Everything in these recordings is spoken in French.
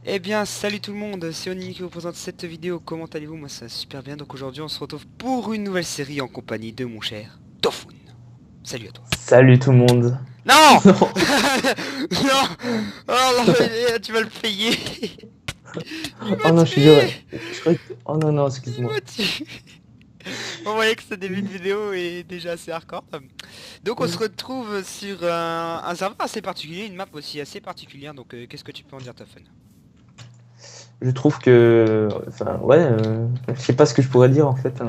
Eh bien, salut tout le monde, c'est Oni qui vous présente cette vidéo. Comment allez-vous? Moi ça va super bien. Donc aujourd'hui on se retrouve pour une nouvelle série en compagnie de mon cher Tofun. Salut à toi. Salut tout le monde. Non. Non. Non. Oh non, tu vas le payer. Il Oh m'a non, je suis dur. tué. Je croyais que... Oh non, non, Il excuse-moi. m'a tué. On voyait que ce début de vidéo est déjà assez hardcore. Donc on se retrouve sur un serveur assez particulier, une map aussi assez particulière. Donc qu'est-ce que tu peux en dire, Tofun? Je trouve que... Enfin, ouais, je sais pas ce que je pourrais dire en fait, hein,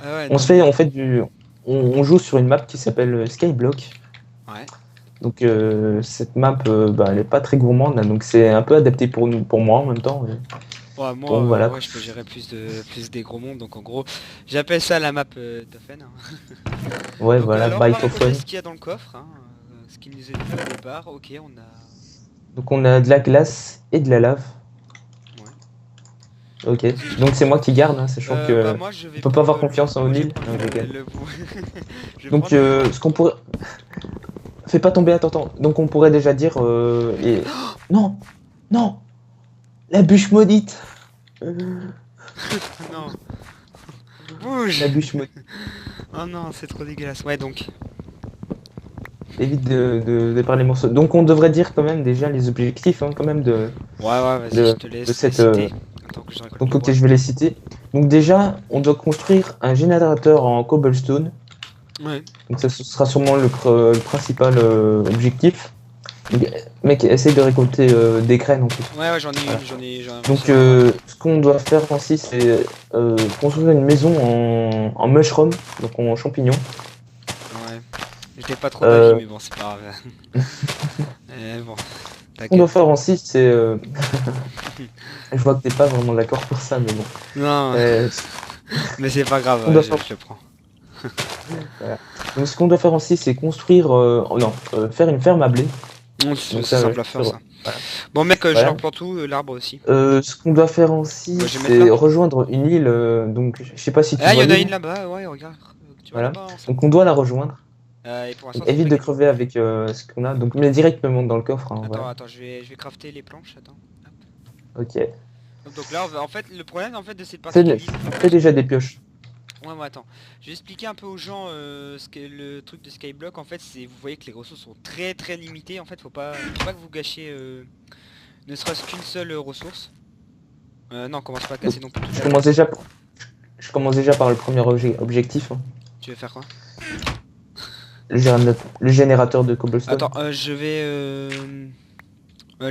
Ah ouais, On non se fait, mais... on fait du... on joue sur une map qui s'appelle Skyblock. Ouais. Donc cette map, bah, elle est pas très gourmande, hein, donc c'est un peu adapté pour nous, pour moi en même temps. Ouais, moi, Bon, en voilà. vrai, je peux gérer plus des gros mondes, donc en gros, j'appelle ça la map Toffen, hein. Ouais, Donc voilà, alors, on va Bite of raconter Fun. ce qu'il y a dans le coffre, hein, ce qui nous est donné au départ. Ok, on a... Donc on a de la glace et de la lave. Ouais. Ok. Vas-y, je te Donc c'est prends. moi qui garde, hein, sachant Bah que... moi, je On vais peut pas prendre avoir confiance en moi, je vais O'Neill. prendre Non, je rigole. le bout. Je vais Donc prendre le bout. ce qu'on pourrait... Fais pas tomber, attends, attends. Donc on pourrait déjà dire... Non, non, la bûche maudite. Non, bouge. La bûche maudite. Oh non, c'est trop dégueulasse. Ouais, donc. Évite de parler morceaux. Donc on devrait dire quand même déjà les objectifs, hein, quand même Ouais, ouais, vas-y, je de, te de laisse les cette... citer. Attends que je récolte Donc le ok, bois. je vais les citer. Donc déjà, on doit construire un générateur en cobblestone. Ouais. Donc ça, ce sera sûrement le principal objectif. Donc, mec, essaye de récolter des graines en plus. Ouais, ouais, j'en ai Voilà. une, j'en ai réussi Donc, à en avoir une. ce qu'on doit faire aussi, c'est construire une maison en mushroom, donc en champignons. Ouais. J'étais pas trop d'avis, Euh, mais bon, c'est pas grave. Bon, ce qu'on doit t'inquiète. faire aussi, c'est... je vois que t'es pas vraiment d'accord pour ça, mais bon. Non, Ce mais c'est pas grave, qu'on doit faire, je le prends. voilà. Donc, ce qu'on doit faire aussi, c'est construire... oh non, faire une ferme à blé. C'est Donc ça, simple à faire sur- ça. voilà. Bon mec, je leur Voilà. prends tout, l'arbre aussi. Ce qu'on doit faire aussi, Bah, je vais mettre c'est l'arbre. rejoindre une île. Donc, je sais pas si tu Ah, il y vois en a l'île. une là-bas, ouais, regarde. Tu vois Voilà. là-bas, ensemble. Donc, on doit la rejoindre. Et pour l'instant, Donc, c'est évite toi de qui as dit. crever avec ce qu'on a. Donc, mets directement dans le coffre, hein, Attends, voilà. attends, je vais crafter les planches, attends. Ok. Hop. Donc là, en fait, le problème en fait de cette partie de Fais, l'île... fais déjà des pioches. Ouais, moi attends. Je vais expliquer un peu aux gens ce que le truc de Skyblock, en fait, c'est... Vous voyez que les ressources sont très limitées, en fait, faut pas que vous gâchiez ne serait-ce qu'une seule ressource. Non, commence pas à Donc, casser non plus toute je la commence glace. déjà, je commence déjà par le premier objectif, hein. Tu veux faire quoi? Le générateur de cobblestone. Attends, je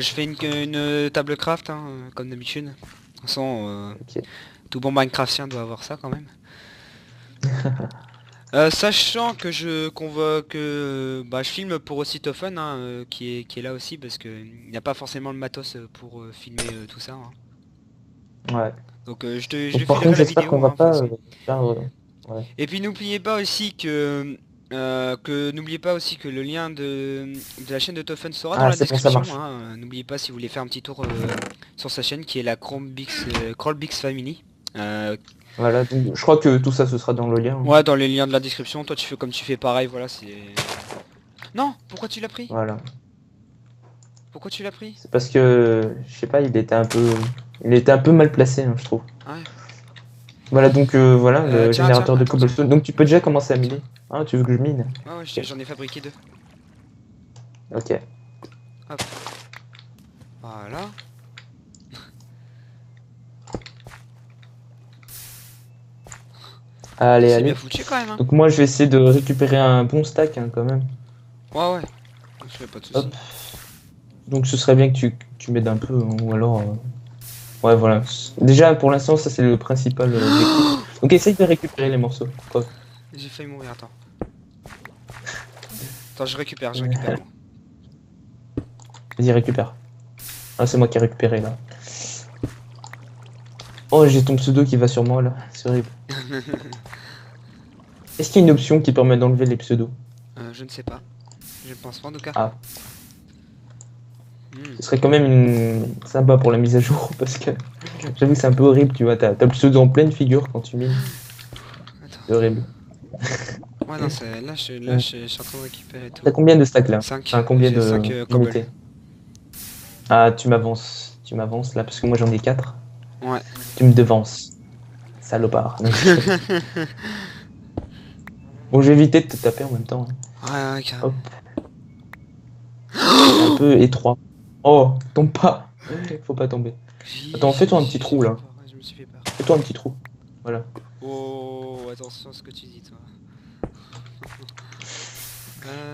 fais une table craft, hein, comme d'habitude. De toute façon, Ok. tout bon Minecraftien doit avoir ça quand même. Sachant que je convoque, bah, je filme pour aussi Toffen, hein, qui est là aussi parce que il n'y a pas forcément le matos pour filmer tout ça, hein. Ouais. Donc je te Donc, par filerai contre, la j'espère qu'on vidéo, va hein, de toute pas façon. faire. Ouais. Et puis n'oubliez pas aussi que le lien de la chaîne de Toffen sera dans Ah, la c'est bon, ça description, marche. hein. N'oubliez pas si vous voulez faire un petit tour sur sa chaîne qui est la Crawlbix Family. Euh, Voilà. Donc, je crois que tout ça, ce sera dans le lien, hein. ouais, dans les liens de la description, toi tu fais comme tu fais pareil, voilà, c'est... Non, pourquoi tu l'as pris? Voilà. Pourquoi tu l'as pris? C'est parce que, je sais pas, il était un peu mal placé, hein, je trouve. Ah ouais. Voilà, donc voilà, le Tiens, générateur de attends, tiens. cobblestone. Donc, tu peux déjà commencer à Tiens. miner. Ah, tu veux que je mine? Ouais, ouais, Ok. j'en ai fabriqué deux. Ok. Hop, voilà. Ah, Allez, c'est bien allez. foutu quand même, hein. Donc, moi, je vais essayer de récupérer un bon stack, hein, quand même. Ouais, ouais. Je fais pas de soucis. Hop. Donc, ce serait bien que tu m'aides un peu, hein, ou alors. Ouais, voilà. Déjà, pour l'instant, ça, c'est le principal objectif. Donc, essaye de récupérer les morceaux. Quoi. J'ai failli mourir, attends. Attends, je récupère moi. Vas-y, récupère. Ah, c'est moi qui ai récupéré, là. Oh, j'ai ton pseudo qui va sur moi, là. C'est horrible. Est-ce qu'il y a une option qui permet d'enlever les pseudos? Je ne sais pas. Je ne pense pas en tout cas. Ah, Hmm. ce serait quand même sympa pour la mise à jour, parce que j'avoue que c'est un peu horrible, tu vois. T'as le pseudo en pleine figure quand tu mines. C'est Attends. horrible. Ouais, non, Ouais. je suis en train de récupérer tout. T'as combien de stacks, là? 5. Enfin, combien J'ai de 5 cobble. unités? Ah, tu m'avances. Tu m'avances là, parce que moi j'en ai 4. Ouais. Tu me devances. Salopard. Bon, je vais éviter de te taper en même temps. Ouais, carrément. Hop. C'est un peu étroit. Oh, tombe pas. Faut pas tomber. Attends, fais-toi un petit trou, là. Ouais, je me suis fait peur. Fais-toi un petit trou. Voilà. Oh, attention à ce que tu dis, toi.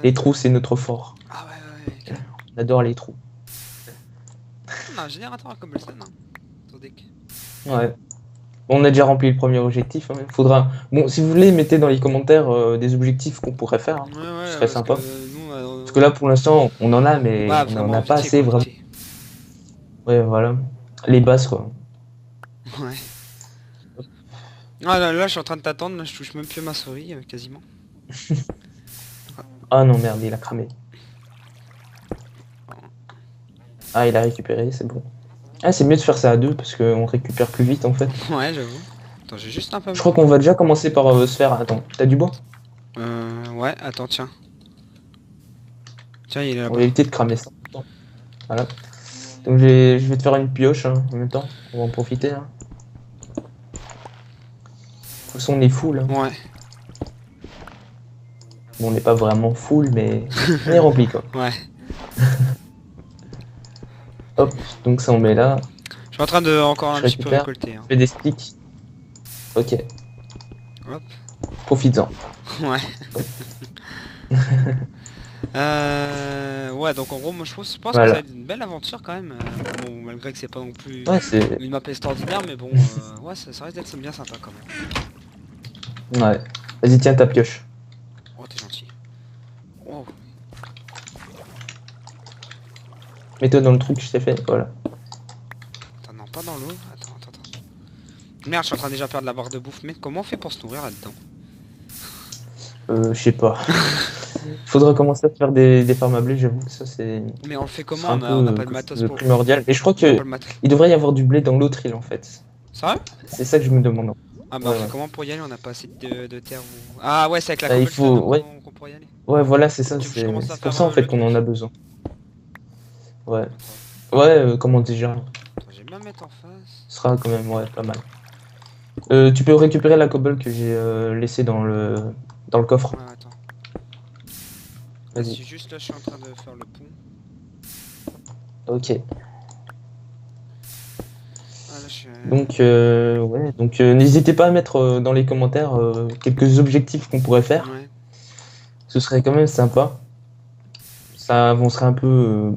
Les trous, c'est notre fort. Ah ouais, carrément. On adore les trous. On a un générateur à cobblestone, hein. Ton deck. Ouais. Bon, on a déjà rempli le premier objectif. Hein. Faudra. Bon, si vous voulez, mettez dans les commentaires des objectifs qu'on pourrait faire. Hein. Ouais, Ce serait sympa. Nous, Parce que là, pour l'instant, on en a, mais ouais, on en a pas vite assez, fait, quoi, vraiment. vite Ouais, voilà. Les bases, quoi. fait. Ouais. Ah là, je suis en train de t'attendre, là, je touche même plus à ma souris, quasiment. Ah non, merde, il a cramé. Ah, il a récupéré, c'est bon. Ah, c'est mieux de faire ça à deux, parce qu'on récupère plus vite, en fait. Ouais, j'avoue. Attends, j'ai juste un peu... Je crois qu'on va déjà commencer par se faire... Attends, t'as du bois? Ouais, attends, tiens. Tiens, il est On là-bas. va éviter de cramer ça. Voilà. Donc je vais te faire une pioche, hein, en même temps. On va en profiter, hein. De toute façon, on est full, hein. Ouais. Bon, on n'est pas vraiment full, mais on est rempli, quoi. Ouais. Hop, donc ça on met là. Je suis en train de encore un Je petit peu récupère. récolter. Hein. Je fais des sticks. Ok. Hop. Profites-en. Ouais. Ouais, donc en gros, moi je pense que ça va être une belle aventure quand même. Bon, malgré que c'est pas non plus Ouais, c'est... une map extraordinaire, mais bon, ouais, ça risque d'être bien sympa quand même. Ouais. Vas-y, tiens ta pioche. Oh, t'es gentil. Oh. Mets-toi dans le trou que je t'ai fait, voilà. Attends, non, pas dans l'eau. Attends. Merde, je suis en train de déjà perdre la barre de bouffe. Mais comment on fait pour se nourrir là-dedans? Je sais pas. Faudra commencer à faire des farms à blé, j'avoue que ça c'est... Mais on le fait comment? un On n'a peu pas de matos le pour... primordial. Et je crois On a que pas le matos. il devrait y avoir du blé dans l'autre île en fait. Sérieux? C'est ça que je me demande. Ah bah Ouais, on fait ouais. comment pour y aller? On n'a pas assez de terre ou... Ah ouais, c'est avec la Il cobblestone faut... Ouais. qu'on pourrait y aller. Ouais, voilà, c'est ça. Tu veux que je commence à C'est pour faire, ça en fait le qu'on en truc a besoin. Ouais. Ouais, comment déjà? Attends, je vais bien mettre en face. Ce sera quand même, ouais, pas mal. Tu peux récupérer la cobble que j'ai laissée dans le coffre. Ouais, attends. Vas-y. C'est juste là, je suis en train de faire le pont. Ok. Ah, là, je suis... Donc, ouais. Donc, n'hésitez pas à mettre dans les commentaires quelques objectifs qu'on pourrait faire. Ouais. Ce serait quand même sympa. Ça avancerait un peu.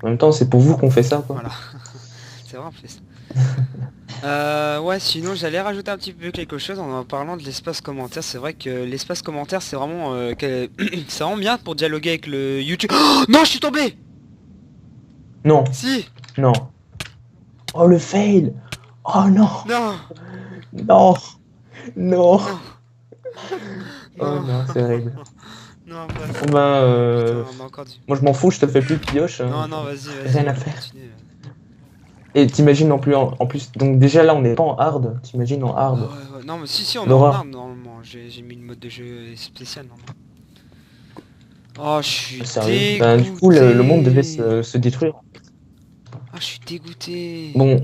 En même temps, c'est pour vous qu'on fait ça, quoi. Voilà. C'est vrai en plus. Ouais, sinon j'allais rajouter un petit peu quelque chose en parlant de l'espace commentaire. C'est vrai que l'espace commentaire c'est vraiment c'est vraiment bien pour dialoguer avec le YouTube. Oh non, je suis tombé. Non, Si. non. Oh, le fail. Oh non, Non. non, non. Non. Oh non, c'est horrible. Non, bref. Bon, ben, Putain, on a encore dit. moi je m'en fous, je te fais plus de pioche. Non, non, vas-y. Rien à faire. Continue. Et t'imagines en plus, donc déjà là on n'est pas en hard, t'imagines en hard. Ouais. Non, mais si, on est en L'horreur. arme normalement. J'ai mis une mode de jeu spéciale normalement. Oh, je suis Sérieux. dégoûté. Du coup le monde devait se détruire. Ah, je suis dégoûté. Bon,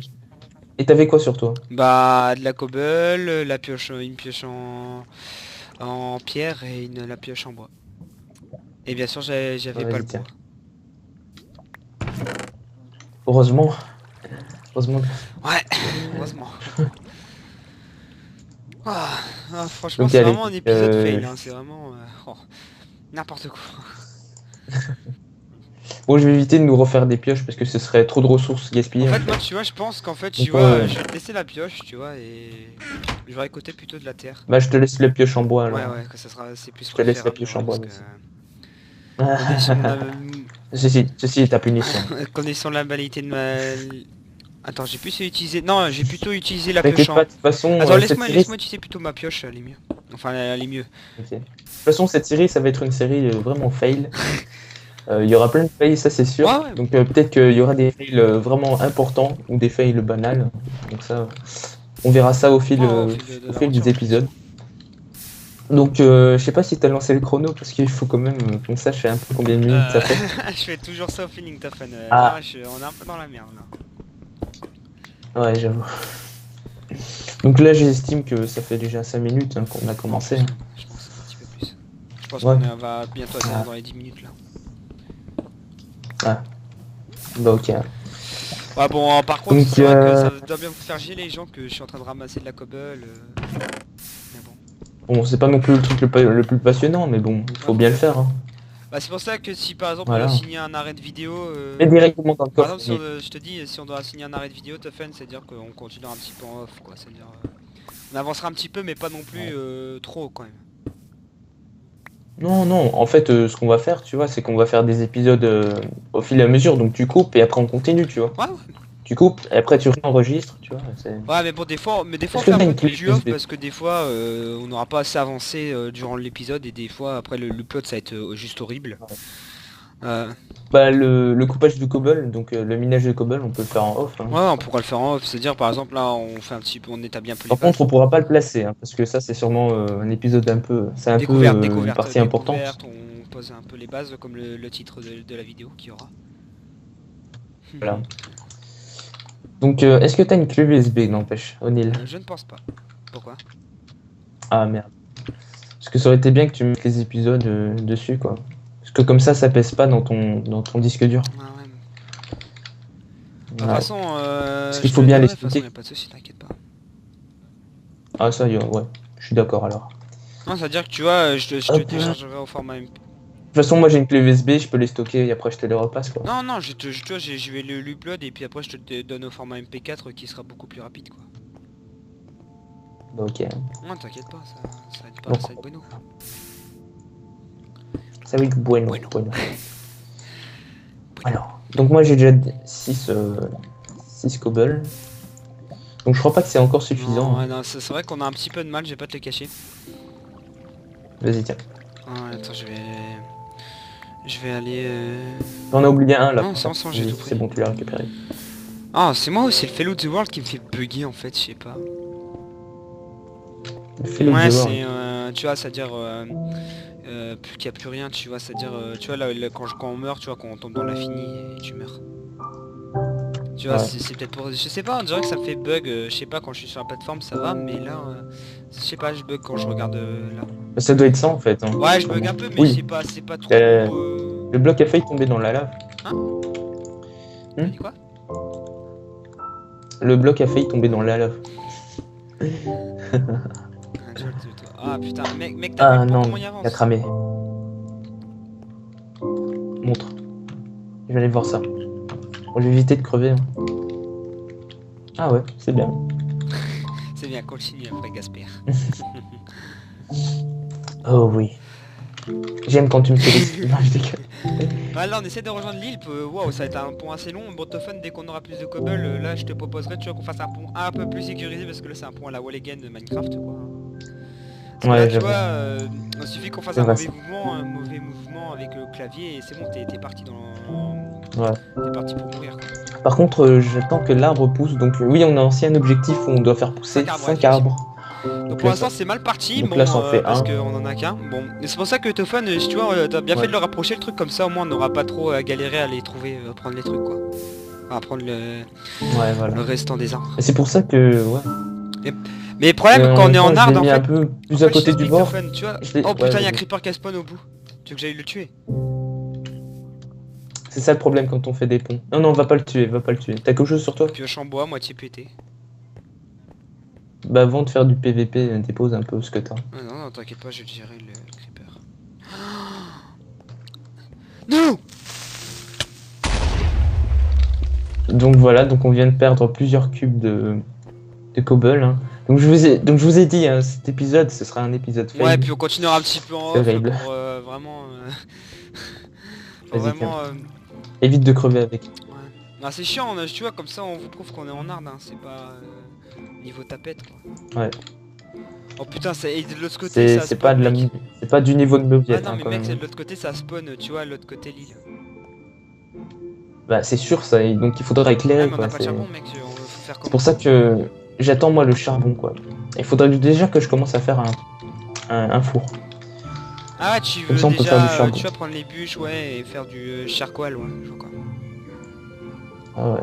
et t'avais quoi sur toi? Bah, de la cobble, la pioche, une pioche en pierre et la pioche en bois. Et bien sûr, j'avais Ouais, pas vas-y, le bois. tiens. Heureusement. Heureusement. Ouais, heureusement. Franchement, Ok, c'est allez, vraiment un épisode fail, hein, c'est vraiment... n'importe quoi. Bon, je vais éviter de nous refaire des pioches parce que ce serait trop de ressources gaspillées. En fait, moi, tu vois, je pense qu'en fait, tu Donc, vois, je vais te laisser la pioche, tu vois, et... Je vais récolter plutôt de la terre. Bah, je te laisse la pioche en bois alors. Ouais, que ça sera... C'est plus Je te laisse la préférable, pioche en ouais, bois, parce Ceci est ta punition. Connaissant la banalité de ma... Attends, j'ai plus utilisé... Non, j'ai plutôt utilisé la T'inquiète pioche en... pas, de toute façon. Attends, cette série... laisse-moi utiliser plutôt ma pioche, elle est mieux. Enfin, elle est mieux. Ok. De toute façon, cette série, ça va être une série vraiment fail. Il y aura plein de fails, ça c'est sûr. Ouais. Donc peut-être qu'il y aura des fails vraiment importants ou des fails banals. Donc ça, on verra ça au fil, Au au fil des épisodes. Donc je sais pas si t'as lancé le chrono parce qu'il faut quand même qu'on sache un peu combien de minutes ça fait. Je fais toujours ça au feeling, ta fan. Ah. On est un peu dans la merde là. Ouais, j'avoue. Donc là, j'estime que ça fait déjà 5 minutes hein, qu'on a commencé. Hein. Je pense un petit peu plus. Je pense Ouais. qu'on va bientôt atteindre dans les 10 minutes là. Ah. Bah ok. Ouais bon, par contre, Donc, c'est vrai que ça doit bien vous faire chier les gens que je suis en train de ramasser de la cobble. Mais bon. Bon, c'est pas non plus le truc le plus passionnant, mais bon, il faut Ouais, bien le faire. Hein. bah c'est pour ça que si par exemple on Voilà. doit signer un arrêt de vidéo... Et directement dans le Par coffre. exemple, si je te dis, si on doit signer un arrêt de vidéo, Toffen, c'est-à-dire qu'on continuera un petit peu en off, quoi. C'est-à-dire, on avancera un petit peu, mais pas non plus trop, quand même. Non, non, en fait, ce qu'on va faire, tu vois, c'est qu'on va faire des épisodes au fil et à mesure. Donc tu coupes et après on continue, tu vois. Ouais, ouais. Tu coupes et après tu réenregistres, tu vois. Ouais, mais bon, des fois on Est-ce fait que un t'as peu une clé du off USB? parce que des fois, on n'aura pas assez avancé durant l'épisode et des fois, après le plot, ça va être juste horrible. Bah, le coupage de cobble, donc le minage de cobble, on peut le faire en off. Hein. Ouais, on pourra le faire en off. C'est-à-dire, par exemple, là, on fait un petit peu, on établit un peu les Par bases. contre, on pourra pas le placer, hein, parce que ça, c'est sûrement un épisode un peu... C'est un peu une partie importante. On pose un peu les bases, comme le titre de la vidéo qu'il y aura. Voilà. Donc, est-ce que t'as une clé USB, n'empêche, O'Neill? Je ne pense pas. Pourquoi? Ah, merde. Parce que ça aurait été bien que tu mettes les épisodes dessus, quoi. Parce que comme ça pèse pas dans ton disque dur. Ah ouais. De toute Ouais. façon, Parce qu'il je faut te bien le les donnerai, de toute façon, stocker. y a pas de soucis, t'inquiète pas. Ah, ça y est, ouais. Je suis d'accord, alors. Non, ça veut dire que tu vois, je te Hop. téléchargerai au format MP. De toute façon, moi, j'ai une clé USB, je peux les stocker et après, je te les repasse, quoi. Non, non, tu vois, je vais l'upload et puis après je te donne au format MP4 qui sera beaucoup plus rapide, quoi. Bah, ok. Non, t'inquiète pas, ça va être pas, Donc, ça va être bueno. ça va être bueno. Bueno. Bueno. Alors, donc moi, j'ai déjà 6 cobble. Donc, je crois pas que c'est encore suffisant. Non, Hein. ouais, non, c'est vrai qu'on a un petit peu de mal, je vais pas te le cacher. Vas-y, tiens. Ah, attends, je vais aller... J'en ai oublié un, là. Non, c'est bon, j'ai tout pris. C'est bon, tu l'as récupéré. Ah, c'est moi ou c'est le Fellow the World qui me fait bugger, en fait, je sais pas. Fais-le Ouais, devoir. c'est... tu vois, c'est-à-dire... plus qu'il n'y a plus rien, tu vois, c'est-à-dire... tu vois, là, quand on meurt, tu vois, quand on tombe dans l'infini et tu meurs. Tu vois, Ouais. c'est peut-être pour... Je sais pas, on dirait que ça me fait bug, je sais pas, quand je suis sur la plateforme, ça va, mais là... je sais pas, je bug quand je regarde là. Ça doit être ça, en fait. Hein. Ouais, je bug un peu, mais Oui. c'est pas trop... Le bloc a failli tomber dans la lave. T'as dit quoi? Le bloc a failli tomber dans la lave. Ah putain, mec t'as Ah vu non, comment il il a avance? cramé. Montre. Je vais aller voir ça. On va éviter de crever. Hein. Ah ouais, c'est bien. C'est bien, continue après Gasper. Oh oui. J'aime quand tu me fais des... Non, je déconne. Ouais, là on essaie de rejoindre l'île, waouh ça va être un pont assez long, Botophone dès qu'on aura plus de cobble, là je te proposerais tu vois qu'on fasse un pont un peu plus sécurisé parce que là c'est un pont à la wall again de Minecraft quoi. Parce que Ouais, là tu j'avoue. vois, il suffit qu'on fasse C'est un vrai, mauvais mouvement avec le clavier et c'est bon, t'es parti dans... Ouais. T'es parti pour mourir quoi. Par contre, j'attends que l'arbre pousse. Donc oui, on a aussi un objectif où on doit faire pousser 5 arbres. Donc pour l'instant c'est mal parti, donc bon, là, ça en fait parce un. qu'on en a qu'un. Bon, et c'est pour ça que Tophone, si tu vois, t'as bien fait de le rapprocher le truc comme ça, au moins on n'aura pas trop à galérer à les trouver, à prendre les trucs quoi. Enfin, à prendre Ouais, voilà. le restant des arbres. Et c'est pour ça que, ouais. Mais le problème quand on est en arde je l'ai en mis fait... un peu plus en à fait, côté je du t'explique, bord. Tophone, tu vois. Je l'ai- Oh putain, ouais, il y a un vas-y. creeper qui spawn au bout. Tu veux que j'aille le tuer? C'est ça le problème quand on fait des ponts. Non, non, va pas le tuer, va pas le tuer. T'as quelque chose sur toi? Pioche en bois, moitié pété. Bah avant de faire du PVP, dépose un peu ce que t'as. Ah, non, non, t'inquiète pas, je vais gérer le creeper. Non! Donc voilà, donc on vient de perdre plusieurs cubes de cobble. Hein. Donc je vous ai dit, hein, cet épisode, ce sera un épisode fail. Ouais, puis on continuera un petit peu en off Terrible. pour vraiment... pour Vas-y, vraiment... Évite de crever avec. ouais. Non, c'est chiant, tu vois, comme ça on vous prouve qu'on est en arde, hein, c'est pas... niveau tapette, quoi. Ouais. Oh putain, et de l'autre côté, ça C'est pas spawn, de mec. c'est pas du niveau de Ah Noviette, non, hein, mais quand mec, même. c'est de l'autre côté, ça spawn, tu vois, de l'autre côté l'île. Bah c'est sûr ça, et donc il faudra Ah, éclairer mais on quoi. n'a pas de C'est charbon, mec, faut faire c'est comment? pour ça que j'attends moi le charbon quoi. Il faudrait déjà que je commence à faire un four. Ah ouais, tu veux Comme ça, on peut faire du déjà, charbon. tu vas prendre les bûches, ouais, et faire du charcoal, ouais, je vois quoi. Ah ouais.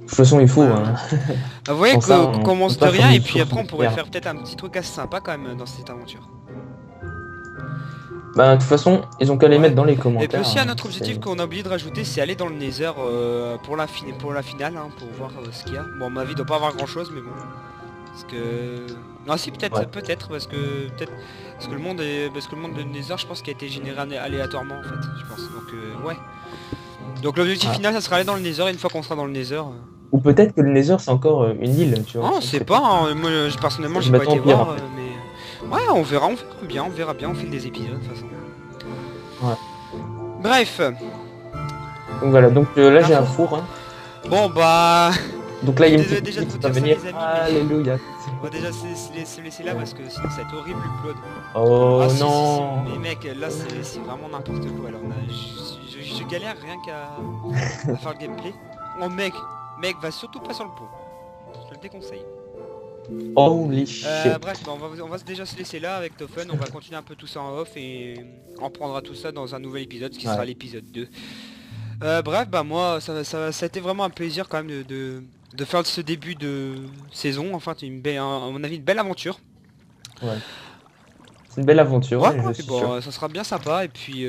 toute façon, il faut. Ouais. Hein. Bah, vous voyez Sans ça, on qu'on commence peut de pas rien faire et du puis tour après on de pourrait terre. faire peut-être un petit truc assez sympa quand même dans cette aventure. Bah, de toute façon, ils ont qu'à les Ouais. mettre dans les Et puis commentaires. aussi un Hein, autre objectif qu'on a oublié de rajouter, c'est aller dans le Nether pour la finale, hein, pour voir ce qu'il y a. Bon, à mon avis, il doit pas avoir grand chose, mais bon. Parce que... Non si peut-être, Ouais. peut-être, parce que le monde est... Parce que le monde de Nether, je pense qu'il a été généré aléatoirement en fait, je pense. Donc ouais. Donc l'objectif Ah. final, ça sera aller dans le Nether, et une fois qu'on sera dans le Nether... Ou peut-être que le Nether, c'est encore une île, tu vois. Oh, on on sait sait pas, hein. Moi personnellement j'ai pas Bâton été empire, voir, en fait. mais... Ouais, on verra bien au fil des épisodes de toute façon. Ouais. Bref. Donc voilà, donc là j'ai un L'info. four. Hein. Bon bah... Donc là il y a une Désolé petite déjà de musique vous qui va dire ça, venir. les amis, mais- Alléluia. On va déjà se laisser là parce que sinon ça va être horrible l'upload. Oh Ah si, non. mais mec, là c'est vraiment n'importe quoi. Là, je galère rien qu'à faire le gameplay. Oh mec, va surtout pas sur le pont. Je te le déconseille. Holy shit. Bref, bah, on va déjà se laisser là avec Toffen. On va continuer un peu tout ça en off et on prendra tout ça dans un nouvel épisode, ce qui sera l'épisode 2. Bref, bah moi ça a été vraiment un plaisir quand même de faire ce début de saison. Enfin, c'est à mon avis une belle aventure. Ouais. C'est une belle aventure, Ouais, je et suis bon, sûr. ça sera bien sympa. Et puis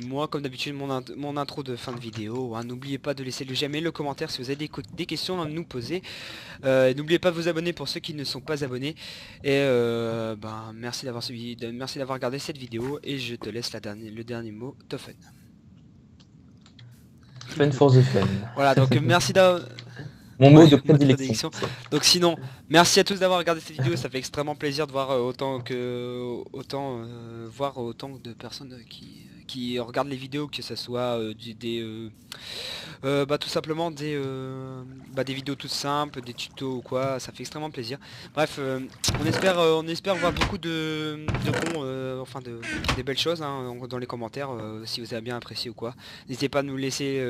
moi, comme d'habitude, mon intro de fin de vidéo. Hein, n'oubliez pas de laisser le j'aime et le commentaire si vous avez des questions à nous poser. N'oubliez pas de vous abonner pour ceux qui ne sont pas abonnés. Et ben, merci d'avoir regardé cette vidéo. Et je te laisse le dernier mot, Toffen. Fun for the fun. Voilà, donc merci d'avoir... Mon mot de Mot de prédilection. Donc sinon, merci à tous d'avoir regardé cette vidéo, ça fait extrêmement plaisir de voir voir autant de personnes qui regardent les vidéos, que ce soit tout simplement des vidéos toutes simples, des tutos ou quoi, ça fait extrêmement plaisir. Bref, on espère voir beaucoup de des belles choses hein, dans les commentaires si vous avez bien apprécié ou quoi. N'hésitez pas à nous laisser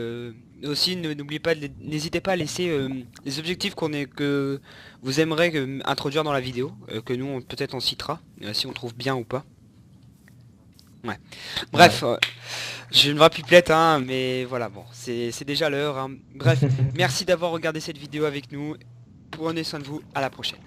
aussi, n'hésitez pas à laisser les objectifs que vous aimeriez introduire dans la vidéo, que nous peut-être on citera, si on trouve bien ou pas. Ouais. Bref, je ne vois plus plate hein, mais voilà, bon, c'est déjà l'heure. Hein. Bref, merci d'avoir regardé cette vidéo avec nous. Prenez soin de vous, à la prochaine.